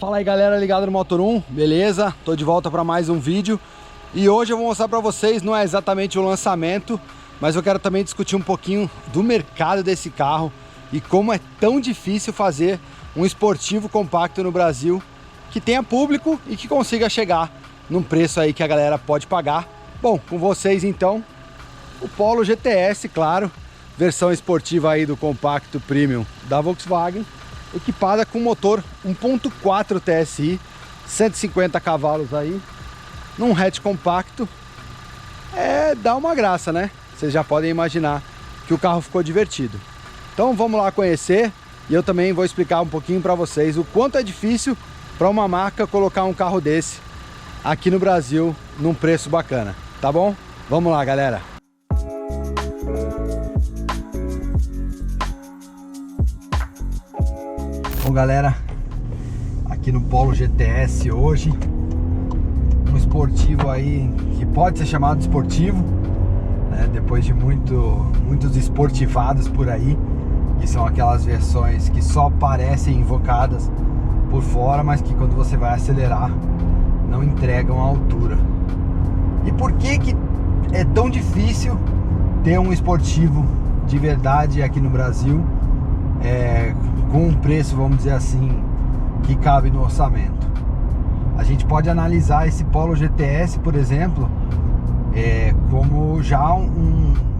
Fala aí galera ligado no Motor1, beleza? Tô de volta para mais um vídeo e hoje eu vou mostrar para vocês, não é exatamente o lançamento, mas eu quero também discutir um pouquinho do mercado desse carro e como é tão difícil fazer um esportivo compacto no Brasil que tenha público e que consiga chegar num preço aí que a galera pode pagar. Bom, com vocês então, o Polo GTS, claro, versão esportiva aí do compacto premium da Volkswagen, equipada com motor 1.4 TSI, 150 cavalos aí, num hatch compacto. Dá uma graça, né? Vocês já podem imaginar que o carro ficou divertido. Então vamos lá conhecer e eu também vou explicar um pouquinho para vocês o quanto é difícil para uma marca colocar um carro desse aqui no Brasil num preço bacana, tá bom? Vamos lá, galera! Bom, galera, aqui no Polo GTS hoje, um esportivo aí que pode ser chamado de esportivo, né? Depois de muitos esportivados por aí, que são aquelas versões que só parecem invocadas por fora, mas que quando você vai acelerar não entregam a altura. E por que é tão difícil ter um esportivo de verdade aqui no Brasil, com um preço, vamos dizer assim, que cabe no orçamento? A gente pode analisar esse Polo GTS, por exemplo, como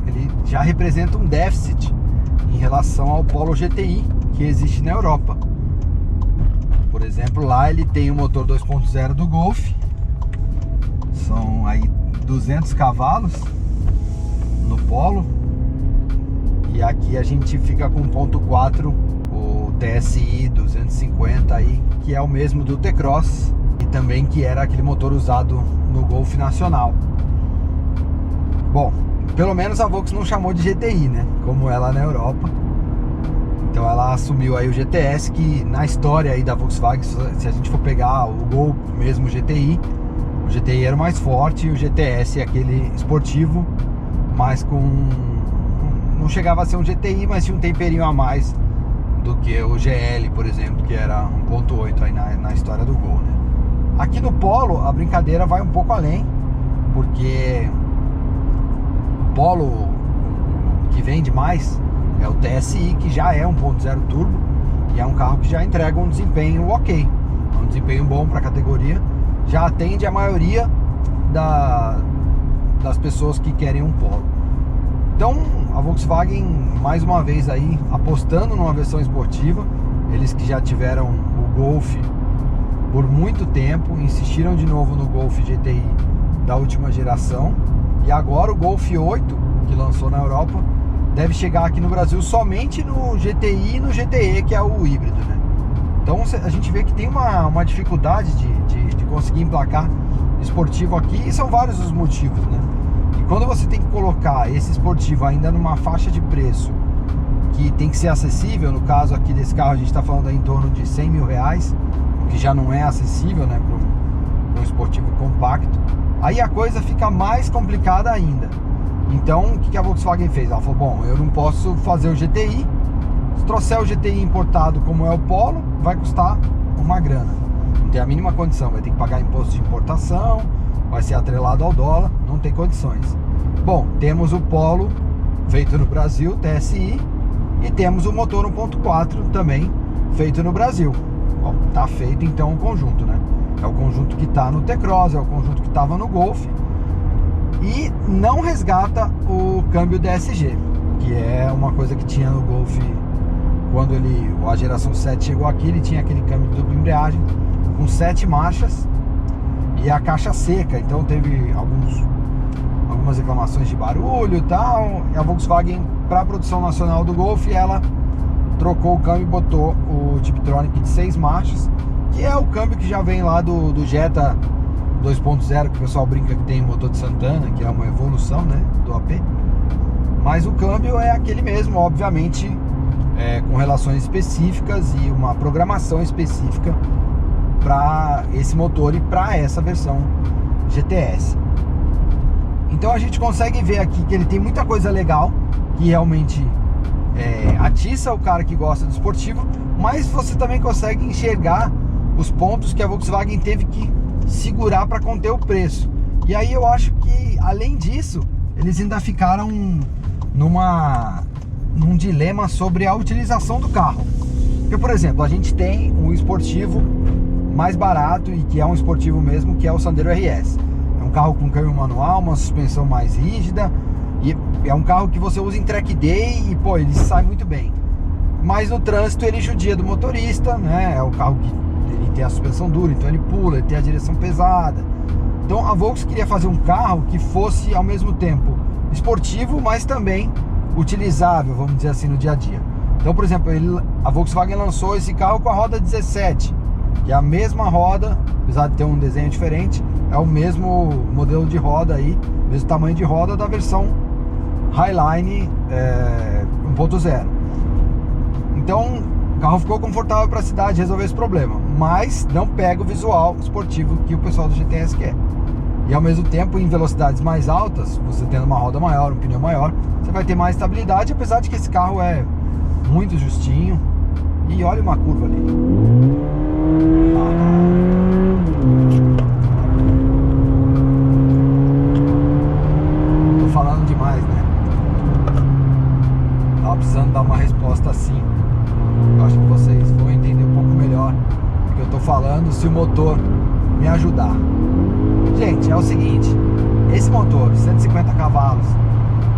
ele já representa um déficit em relação ao Polo GTI que existe na Europa. Por exemplo, lá ele tem o motor 2.0 do Golf, são aí 200 cavalos no Polo, e aqui a gente fica com 1.4, o TSI 250 aí, que é o mesmo do T-Cross e também que era aquele motor usado no Golf nacional. Bom, pelo menos a Volks não chamou de GTI, né? Como ela na Europa. Então ela assumiu aí o GTS, que na história aí da Volkswagen, se a gente for pegar o Gol mesmo GTI, o GTI era o mais forte e o GTS é aquele esportivo, mas não chegava a ser um GTI, mas tinha um temperinho a mais do que o GL, por exemplo, que era 1.8 aí na história do Gol, né? Aqui no Polo a brincadeira vai um pouco além, porque o Polo que vende mais é o TSI, que já é 1.0 turbo e é um carro que já entrega um desempenho ok, um desempenho bom para a categoria, já atende a maioria das pessoas que querem um Polo. Então a Volkswagen, mais uma vez aí, apostando numa versão esportiva. Eles que já tiveram o Golf por muito tempo, insistiram de novo no Golf GTI da última geração, e agora o Golf 8, que lançou na Europa, deve chegar aqui no Brasil somente no GTI e no GTE, que é o híbrido, né? Então a gente vê que tem uma dificuldade de conseguir emplacar esportivo aqui, e são vários os motivos, né? E quando você tem que colocar esse esportivo ainda numa faixa de preço que tem que ser acessível, no caso aqui desse carro a gente está falando aí em torno de 100 mil reais, o que já não é acessível, né, para um esportivo compacto, aí a coisa fica mais complicada ainda. Então o que a Volkswagen fez? Ela falou, bom, eu não posso fazer o GTI, se trouxer o GTI importado como é o Polo, vai custar uma grana, não tem a mínima condição, vai ter que pagar imposto de importação, vai ser atrelado ao dólar, não tem condições. Bom, temos o Polo feito no Brasil, TSI, e temos o motor 1.4 também feito no Brasil. Bom, tá feito então o conjunto, né? É o conjunto que tá no T-Cross, é o conjunto que tava no Golf, e não resgata o câmbio DSG, que é uma coisa que tinha no Golf quando a geração 7 chegou aqui. Ele tinha aquele câmbio de dupla embreagem com 7 marchas e a caixa seca, então teve algumas reclamações de barulho e tal, e a Volkswagen, para a produção nacional do Golf, ela trocou o câmbio e botou o Tiptronic de 6 marchas, que é o câmbio que já vem lá do Jetta 2.0, que o pessoal brinca que tem o motor de Santana, que é uma evolução, né, do AP, mas o câmbio é aquele mesmo, obviamente, com relações específicas e uma programação específica para esse motor e para essa versão GTS. Então a gente consegue ver aqui que ele tem muita coisa legal, que realmente atiça o cara que gosta do esportivo, mas você também consegue enxergar os pontos que a Volkswagen teve que segurar para conter o preço. E aí eu acho que, além disso, eles ainda ficaram num dilema sobre a utilização do carro. Porque, por exemplo, a gente tem um esportivo mais barato e que é um esportivo mesmo, que é o Sandero RS. É um carro com câmbio manual, uma suspensão mais rígida, e é um carro que você usa em track day e, pô, ele sai muito bem. Mas no trânsito ele judia do motorista, né? É um carro que ele tem a suspensão dura, então ele pula, ele tem a direção pesada. Então a Volkswagen queria fazer um carro que fosse ao mesmo tempo esportivo, mas também utilizável, vamos dizer assim, no dia a dia. Então, por exemplo, a Volkswagen lançou esse carro com a roda 17, que é a mesma roda, apesar de ter um desenho diferente, é o mesmo modelo de roda aí, mesmo tamanho de roda da versão Highline 1.0. Então o carro ficou confortável para a cidade resolver esse problema, mas não pega o visual esportivo que o pessoal do GTS quer. E ao mesmo tempo, em velocidades mais altas, você tendo uma roda maior, um pneu maior, você vai ter mais estabilidade, apesar de que esse carro é muito justinho. E olha uma curva ali. Tô falando demais, né? Tava precisando dar uma resposta assim. Eu acho que vocês vão entender um pouco melhor o que eu tô falando se o motor me ajudar. Gente, é o seguinte, esse motor, 150 cavalos,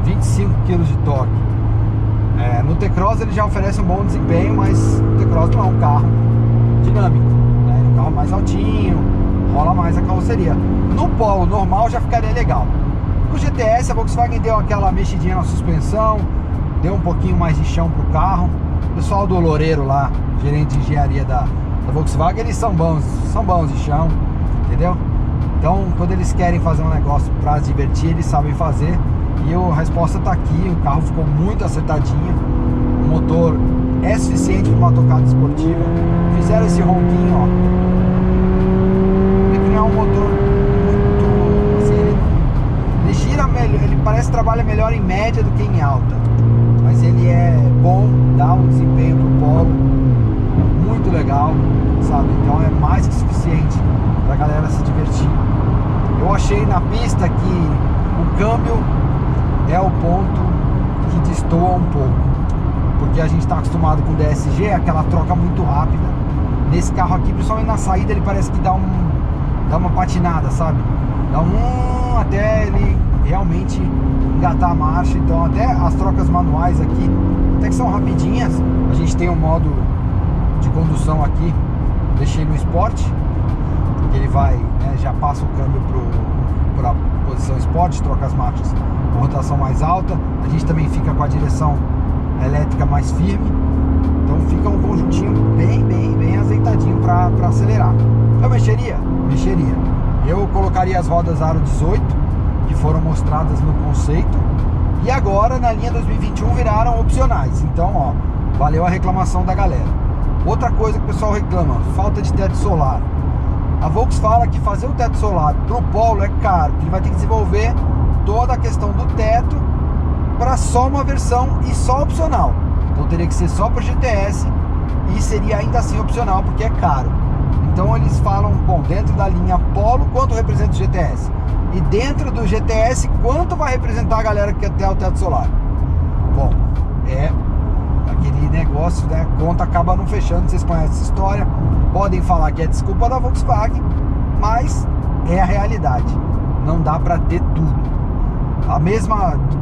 25 kg de torque, no T-Cross ele já oferece um bom desempenho, mas o T-Cross não é um carro dinâmico, né? É um carro mais altinho, rola mais a carroceria. No Polo normal já ficaria legal. No GTS a Volkswagen deu aquela mexidinha na suspensão, deu um pouquinho mais de chão pro carro. O pessoal do Loureiro lá, gerente de engenharia da Volkswagen, eles são bons de chão, entendeu? Então, quando eles querem fazer um negócio para se divertir, eles sabem fazer. E a resposta está aqui, o carro ficou muito acertadinho. O motor é suficiente para uma tocada esportiva. Fizeram esse ronquinho, ó. Ele não é um motor muito... assim, ele gira melhor, ele parece que trabalha melhor em média do que em alta. Mas ele é bom, dá um desempenho pro Polo muito legal, sabe? Então é mais que suficiente pra galera se divertir. Eu achei na pista que o câmbio é o ponto que destoa um pouco, porque a gente está acostumado com o DSG, aquela troca muito rápida. Nesse carro aqui, principalmente na saída, ele parece que dá uma patinada, sabe? Dá até ele realmente engatar a marcha. Então até as trocas manuais aqui, até que são rapidinhas. A gente tem um modo de condução aqui, deixei no Sport, porque ele vai, né, já passa o câmbio para a posição Sport, troca as marchas com rotação mais alta. A gente também fica com a direção elétrica mais firme, então fica um conjuntinho bem azeitadinho para acelerar. Eu mexeria? Mexeria. Eu colocaria as rodas aro 18, que foram mostradas no conceito, e agora na linha 2021 viraram opcionais. Então, ó, valeu a reclamação da galera. Outra coisa que o pessoal reclama, falta de teto solar. A Volkswagen fala que fazer o teto solar pro Polo é caro, que ele vai ter que desenvolver toda a questão do teto para só uma versão e só opcional. Então teria que ser só para GTS e seria ainda assim opcional, porque é caro. Então eles falam, bom, dentro da linha Polo, quanto representa o GTS? E dentro do GTS, quanto vai representar a galera que quer ter o teto solar? Bom, é aquele negócio, né? Conta acaba não fechando, vocês conhecem essa história. Podem falar que é desculpa da Volkswagen, mas é a realidade. Não dá para ter tudo.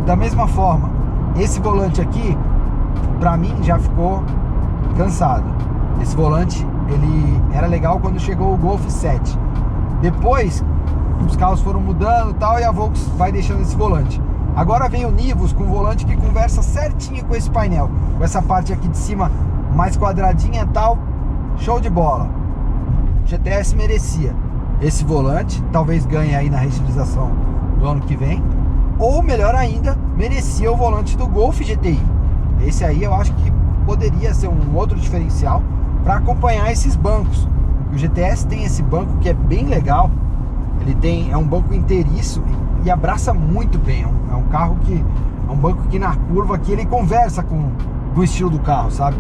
Da mesma forma, esse volante aqui, para mim, já ficou cansado. Esse volante, ele era legal quando chegou o Golf 7. Depois, os carros foram mudando e tal, e a Volkswagen vai deixando esse volante. Agora vem o Nivus com um volante que conversa certinho com esse painel, com essa parte aqui de cima mais quadradinha e tal. Show de bola. GTS merecia esse volante, talvez ganhe aí na reestilização do ano que vem, ou melhor ainda, merecia o volante do Golf GTI. Esse aí eu acho que poderia ser um outro diferencial para acompanhar esses bancos. O GTS tem esse banco que é bem legal. Ele é um banco inteiriço e abraça muito bem. É um carro que é um banco que na curva aqui ele conversa com o estilo do carro, sabe?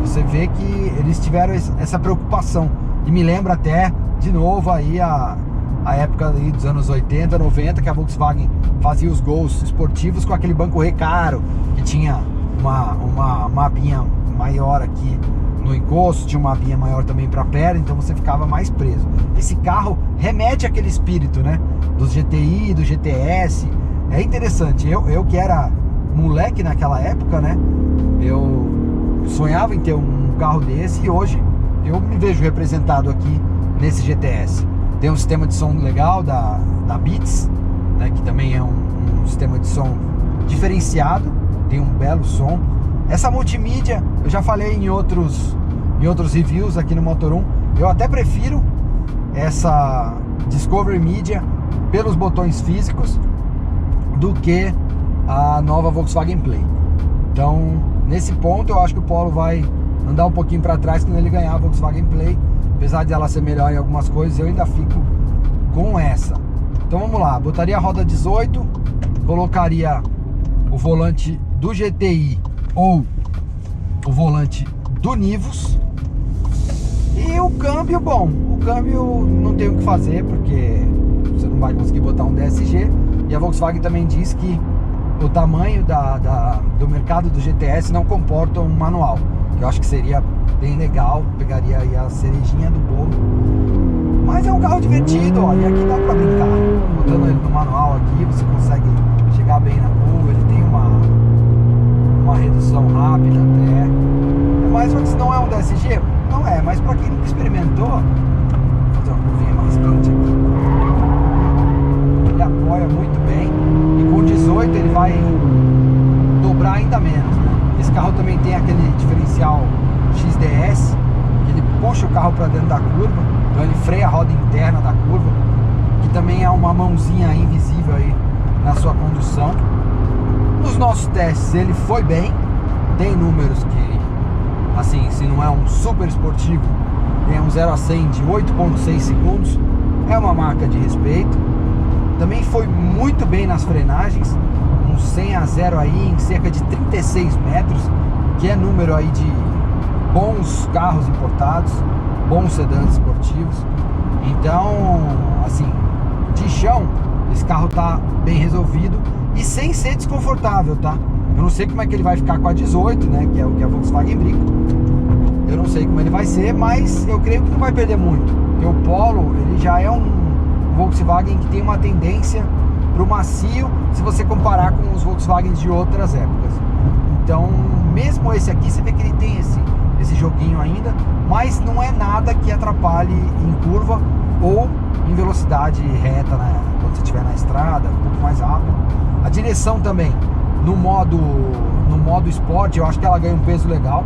Você vê que eles tiveram essa preocupação E me lembra até, de novo, aí a época aí dos anos 80, 90, que a Volkswagen fazia os Gols esportivos com aquele banco recaro, que tinha uma mapinha maior aqui no encosto, tinha uma mapinha maior também para perna, então você ficava mais preso. Esse carro remete àquele espírito, né? Dos GTI, do GTS. É interessante. Eu que era moleque naquela época, né? Eu sonhava em ter um carro desse e hoje eu me vejo representado aqui nesse GTS. Tem um sistema de som legal da Beats, né, que também é um sistema de som diferenciado, tem um belo som. Essa multimídia, eu já falei em outros reviews aqui no Motor1, eu até prefiro essa Discovery Media pelos botões físicos do que a nova Volkswagen Play. Então, nesse ponto, eu acho que o Polo vai andar um pouquinho para trás quando ele ganhar a Volkswagen Play. Apesar de ela ser melhor em algumas coisas, eu ainda fico com essa. Então vamos lá, botaria a roda 18, colocaria o volante do GTI ou o volante do Nivus. E o câmbio, bom, o câmbio não tem o que fazer, porque você não vai conseguir botar um DSG. E a Volkswagen também diz que o tamanho do mercado do GTS não comporta um manual, que eu acho que seria bem legal, pegaria aí a cerejinha do bolo. Mas é um carro divertido, ó, e aqui dá pra brincar. Botando ele no manual aqui, você consegue chegar bem na curva, ele tem uma redução rápida até. Mas não é um DSG? Não é, mas pra quem nunca experimentou, vou fazer uma curvinha mais quente aqui. Ele apoia muito bem, e com 18 ele vai dobrar ainda menos, né? Esse carro também tem aquele diferencial XDS, que ele puxa o carro para dentro da curva, então ele freia a roda interna da curva, que também é uma mãozinha invisível aí na sua condução. Nos nossos testes ele foi bem, tem números que, assim, se não é um super esportivo, tem um 0 a 100 de 8.6 segundos, é uma marca de respeito. Também foi muito bem nas frenagens, um 100 a 0 aí em cerca de 36 metros, que é número aí de bons carros importados, bons sedãs esportivos. Então, assim, de chão, esse carro tá bem resolvido e sem ser desconfortável, tá? Eu não sei como é que ele vai ficar com a 18, né, que é o que a Volkswagen brinca. Eu não sei como ele vai ser, mas eu creio que não vai perder muito, porque o Polo, ele já é um Volkswagen que tem uma tendência para o macio, se você comparar com os Volkswagens de outras épocas. Então, mesmo esse aqui, você vê que ele tem esse joguinho ainda, mas não é nada que atrapalhe em curva ou em velocidade reta, né, quando você estiver na estrada, um pouco mais rápido. A direção também, no modo Sport, eu acho que ela ganha um peso legal.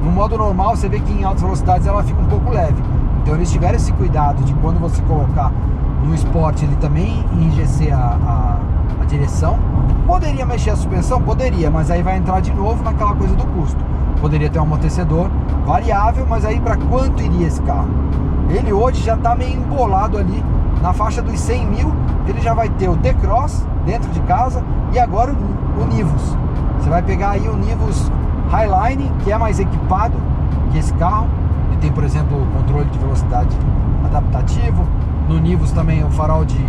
No modo normal, você vê que em altas velocidades ela fica um pouco leve. Então eles tiveram esse cuidado de quando você colocar no Sport, ele também enrijecer a direção. Poderia mexer a suspensão? Poderia, mas aí vai entrar de novo naquela coisa do custo. Poderia ter um amortecedor variável, mas aí para quanto iria esse carro? Ele hoje já está meio embolado ali na faixa dos 100 mil, ele já vai ter o T-Cross dentro de casa e agora o Nivus. Você vai pegar aí o Nivus Highline, que é mais equipado que esse carro. Ele tem, por exemplo, o controle de velocidade adaptativo. No Nivus também o farol de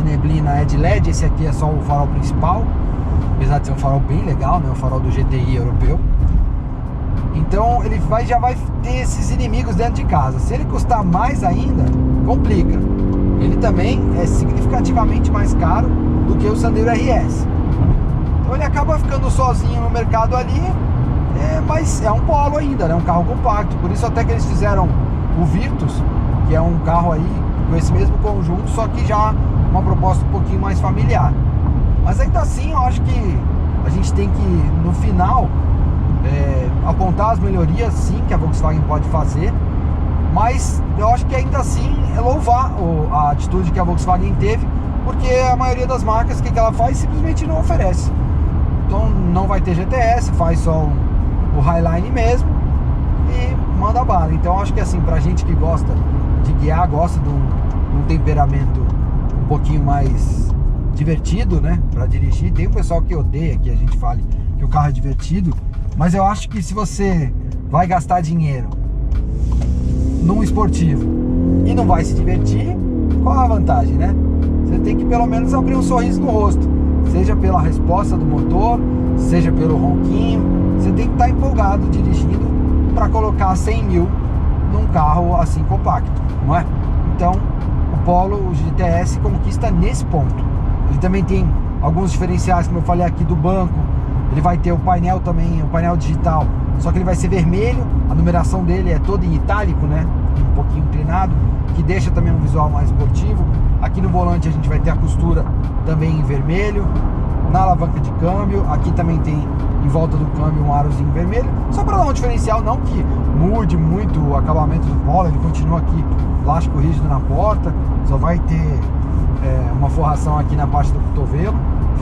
neblina é de LED, esse aqui é só o farol principal, apesar de ser um farol bem legal, né? O farol do GTI europeu. Então ele já vai ter esses inimigos dentro de casa. Se ele custar mais ainda, complica. Ele também é significativamente mais caro do que o Sandero RS. Então ele acaba ficando sozinho no mercado ali, mas é um Polo ainda, né? Um carro compacto. Por isso até que eles fizeram o Virtus, que é um carro aí com esse mesmo conjunto, só que já uma proposta um pouquinho mais familiar. Mas ainda assim, eu acho que a gente tem que, no final, apontar as melhorias, sim, que a Volkswagen pode fazer. Mas eu acho que ainda assim é louvar a atitude que a Volkswagen teve, porque a maioria das marcas, o que ela faz? Simplesmente não oferece. Então não vai ter GTS, faz só o Highline mesmo e manda bala. Então acho que assim, pra gente que gosta de guiar, gosta de um temperamento um pouquinho mais divertido, né, pra dirigir. Tem um pessoal que odeia que a gente fale que o carro é divertido, mas eu acho que se você vai gastar dinheiro num esportivo e não vai se divertir, qual a vantagem, né? Você tem que pelo menos abrir um sorriso no rosto, seja pela resposta do motor, seja pelo ronquinho. Você tem que estar empolgado dirigindo para colocar 100 mil num carro assim compacto, não é? Então o Polo, o GTS, conquista nesse ponto. Ele também tem alguns diferenciais, como eu falei aqui, do banco. Ele vai ter o painel também, o painel digital, só que ele vai ser vermelho. A numeração dele é toda em itálico, né? Um pouquinho inclinado, que deixa também um visual mais esportivo. Aqui no volante a gente vai ter a costura também em vermelho. Na alavanca de câmbio, aqui também tem em volta do câmbio um arozinho vermelho, só para dar um diferencial, não que mude muito o acabamento do Polo. Ele continua aqui plástico rígido na porta, só vai ter uma forração aqui na parte do cotovelo.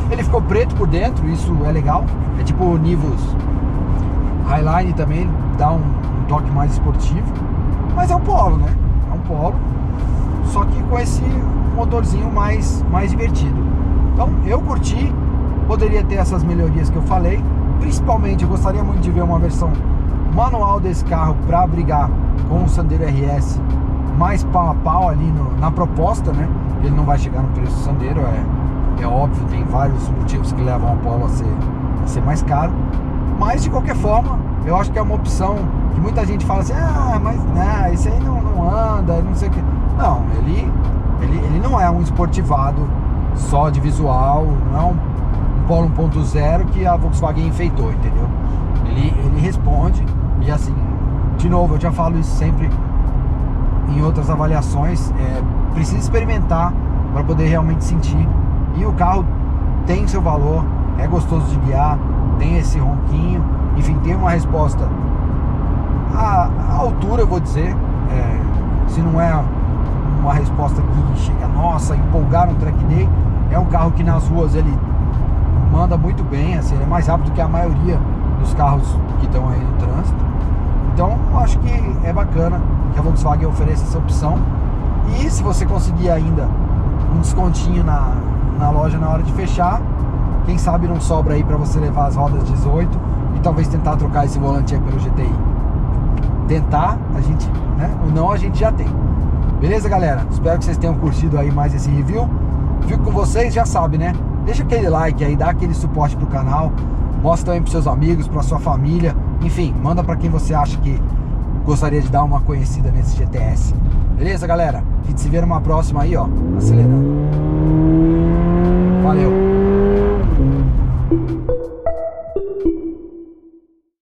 Ele ficou preto por dentro, isso é legal, é tipo o Nivus Highline também, dá um toque mais esportivo, mas é um Polo, né? É um Polo, só que com esse motorzinho mais divertido. Então eu curti, poderia ter essas melhorias que eu falei. Principalmente eu gostaria muito de ver uma versão manual desse carro para brigar com o Sandero RS mais pau a pau ali na proposta, né? Ele não vai chegar no preço do Sandero, é óbvio, tem vários motivos que levam o Polo a ser mais caro. Mas de qualquer forma, eu acho que é uma opção que muita gente fala assim: ah, mas né, esse aí não anda, não sei o que. Não, ele não é um esportivado só de visual, não é um Polo 1.0 que a Volkswagen enfeitou, entendeu? Ele responde, e assim, de novo, eu já falo isso sempre em outras avaliações, precisa experimentar para poder realmente sentir. E o carro tem seu valor, é gostoso de guiar, tem esse ronquinho, enfim, tem uma resposta à altura, eu vou dizer, se não é uma resposta que chega, nossa, empolgar no track day, é um carro que nas ruas ele manda muito bem, assim, ele é mais rápido que a maioria dos carros que estão aí no trânsito. Então eu acho que é bacana que a Volkswagen ofereça essa opção. E se você conseguir ainda um descontinho na loja na hora de fechar, quem sabe não sobra aí para você levar as rodas 18 e talvez tentar trocar esse volante aí pelo GTI. Tentar, a gente, né? O não a gente já tem. Beleza, galera? Espero que vocês tenham curtido aí mais esse review. Fico com vocês, já sabe, né? Deixa aquele like aí, dá aquele suporte pro canal. Mostra também pros seus amigos, pra sua família. Enfim, manda pra quem você acha que gostaria de dar uma conhecida nesse GTS. Beleza, galera? A gente se vê numa próxima aí, ó. Acelerando. Valeu!